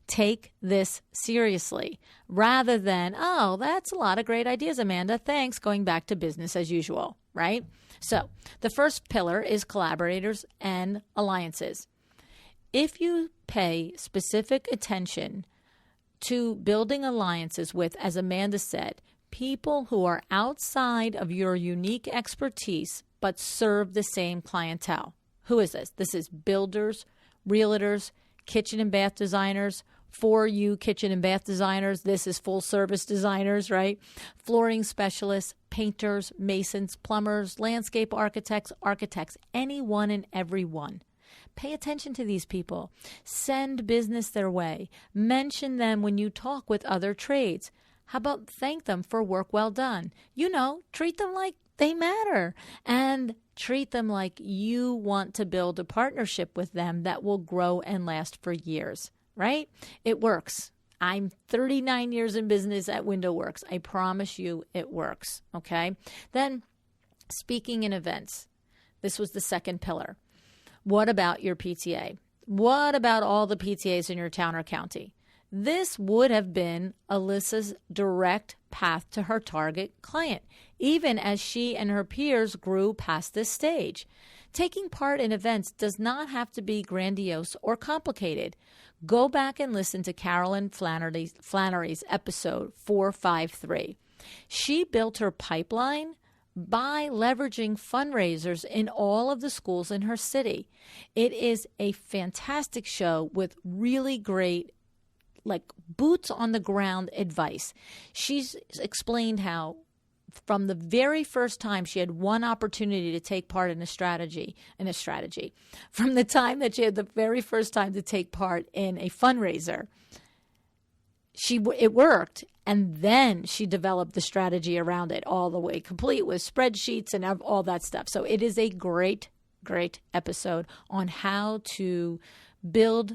take this seriously rather than, oh, that's a lot of great ideas, Amanda. Thanks. Going back to business as usual, right? So the first pillar is collaborators and alliances. If you pay specific attention to building alliances with, as Amanda said, people who are outside of your unique expertise but serve the same clientele. Who is this? This is builders, realtors, kitchen and bath designers, for you kitchen and bath designers. This is full service designers, right? Flooring specialists, painters, masons, plumbers, landscape architects, anyone and everyone. Pay attention to these people. Send business their way. Mention them when you talk with other trades. How about thank them for work well done? You know, treat them like they matter and treat them like you want to build a partnership with them that will grow and last for years, right? It works. I'm 39 years in business at WindowWorks. I promise you it works, okay? Then speaking in events. This was the second pillar. What about your PTA? What about all the PTAs in your town or county? This would have been Elisa's direct path to her target client, even as she and her peers grew past this stage. Taking part in events does not have to be grandiose or complicated. Go back and listen to Carolyn Flannery's episode 453. She built her pipeline by leveraging fundraisers in all of the schools in her city. It is a fantastic show with really great, like, boots on the ground advice. She's explained how from the very first time she had one opportunity to take part in a strategy, from the time that she had the very first time to take part in a fundraiser, it worked. And then she developed the strategy around it all the way, complete with spreadsheets and all that stuff. So it is a great, great episode on how to build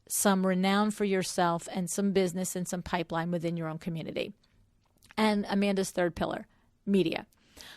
some renown for yourself and some business and some pipeline within your own community. And Amanda's third pillar, media.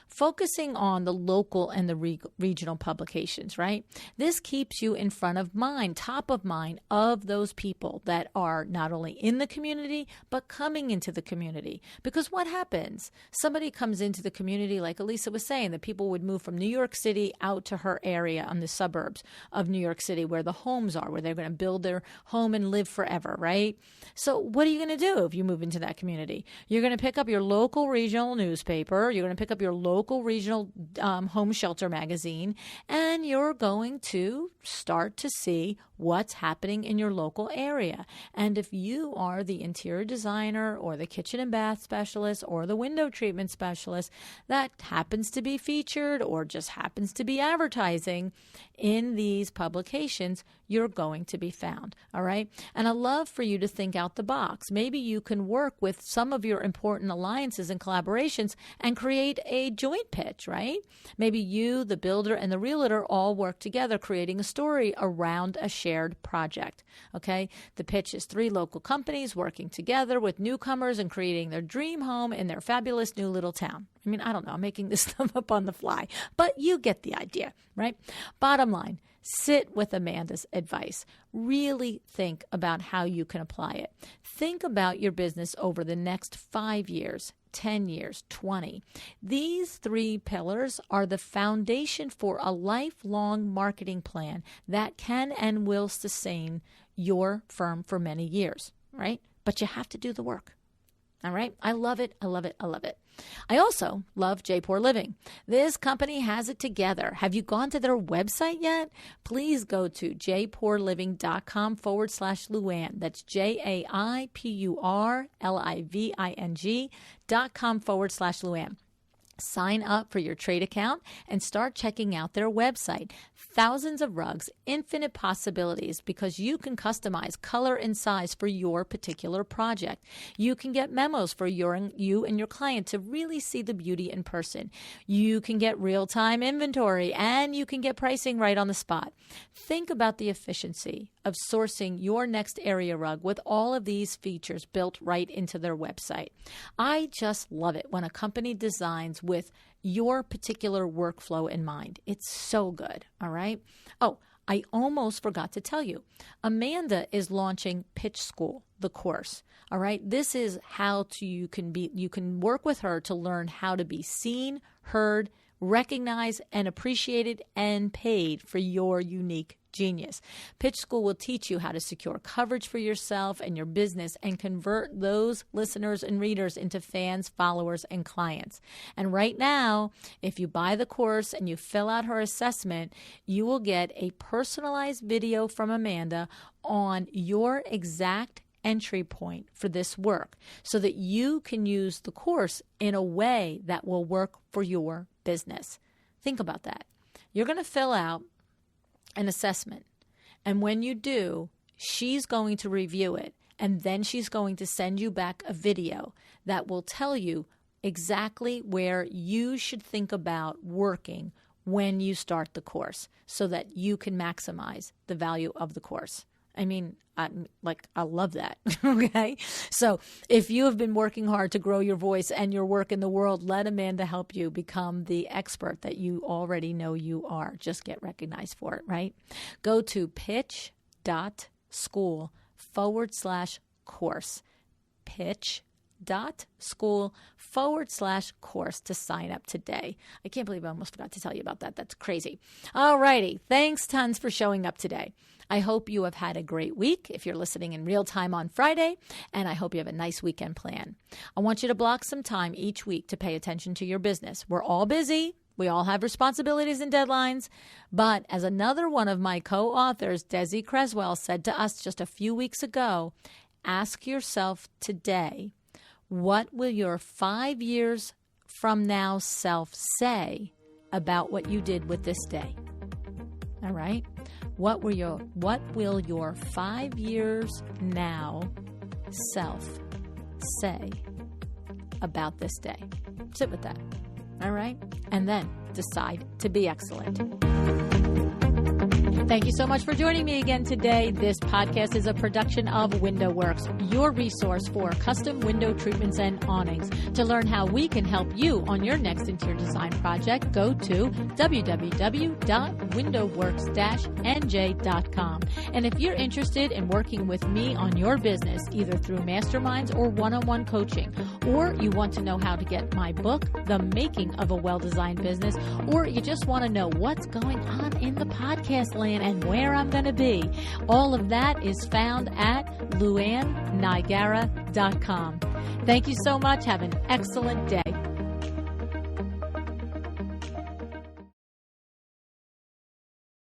Focusing on the local and the regional publications, right? This keeps you in front of mind, top of mind of those people that are not only in the community, but coming into the community. Because what happens? Somebody comes into the community, like Elisa was saying, that people would move from New York City out to her area on the suburbs of New York City where the homes are, where they're going to build their home and live forever, right? So what are you going to do if you move into that community? You're going to pick up your local regional newspaper. You're going to pick up your local regional home shelter magazine, and you're going to start to see what's happening in your local area. And if you are the interior designer or the kitchen and bath specialist or the window treatment specialist that happens to be featured or just happens to be advertising in these publications, you're going to be found. All right. And I love for you to think out the box. Maybe you can work with some of your important alliances and collaborations and create a joint pitch, right? Maybe you, the builder, and the realtor all work together, creating a story around a shared project. Okay. The pitch is 3 local companies working together with newcomers and creating their dream home in their fabulous new little town. I mean, I don't know. I'm making this stuff up on the fly, but you get the idea, right? Bottom line, sit with Amanda's advice. Really think about how you can apply it. Think about your business over the next 5 years, 10 years, 20. These 3 pillars are the foundation for a lifelong marketing plan that can and will sustain your firm for many years, right? But you have to do the work. All right. I love it. I love it. I love it. I also love J-Pour Living. This company has it together. Have you gone to their website yet? Please go to jaypourliving.com/LuAnn. That's JAIPURLIVING.com/LuAnn. Sign up for your trade account and start checking out their website. Thousands of rugs, infinite possibilities, because you can customize color and size for your particular project. You can get memos for you and your client to really see the beauty in person. You can get real-time inventory, and you can get pricing right on the spot. Think about the efficiency of sourcing your next area rug with all of these features built right into their website. I just love it when a company designs with your particular workflow in mind. It's so good, all right? Oh, I almost forgot to tell you. Amanda is launching Pitch School, the course, all right? This is how you can work with her to learn how to be seen, heard, recognized, and appreciated and paid for your unique genius. Pitch School will teach you how to secure coverage for yourself and your business and convert those listeners and readers into fans, followers, and clients. And right now, if you buy the course and you fill out her assessment, you will get a personalized video from Amanda on your exact entry point for this work so that you can use the course in a way that will work for your business. Think about that. You're going to fill out an assessment. And when you do, she's going to review it. And then she's going to send you back a video that will tell you exactly where you should think about working when you start the course so that you can maximize the value of the course. I mean, I love that. Okay. So if you have been working hard to grow your voice and your work in the world, let Amanda help you become the expert that you already know you are. Just get recognized for it, right? Go to pitch.school/course. Pitch.school/course to sign up today. I can't believe I almost forgot to tell you about that. That's crazy. All righty. Thanks tons for showing up today. I hope you have had a great week if you're listening in real time on Friday, and I hope you have a nice weekend plan. I want you to block some time each week to pay attention to your business. We're all busy. We all have responsibilities and deadlines. But as another one of my co-authors, Desi Creswell, said to us just a few weeks ago, ask yourself today, what will your 5 years from now self say about what you did with this day? All right? What will your 5 years now self say about this day? Sit with that. All right? And then decide to be excellent. Thank you so much for joining me again today. This podcast is a production of WindowWorks, your resource for custom window treatments and awnings. To learn how we can help you on your next interior design project, go to www.windowworks-nj.com. And if you're interested in working with me on your business, either through masterminds or one-on-one coaching, or you want to know how to get my book, The Making of a Well-Designed Business, or you just want to know what's going on in the podcast land and where I'm going to be, all of that is found at LuAnnNigara.com. Thank you so much. Have an excellent day.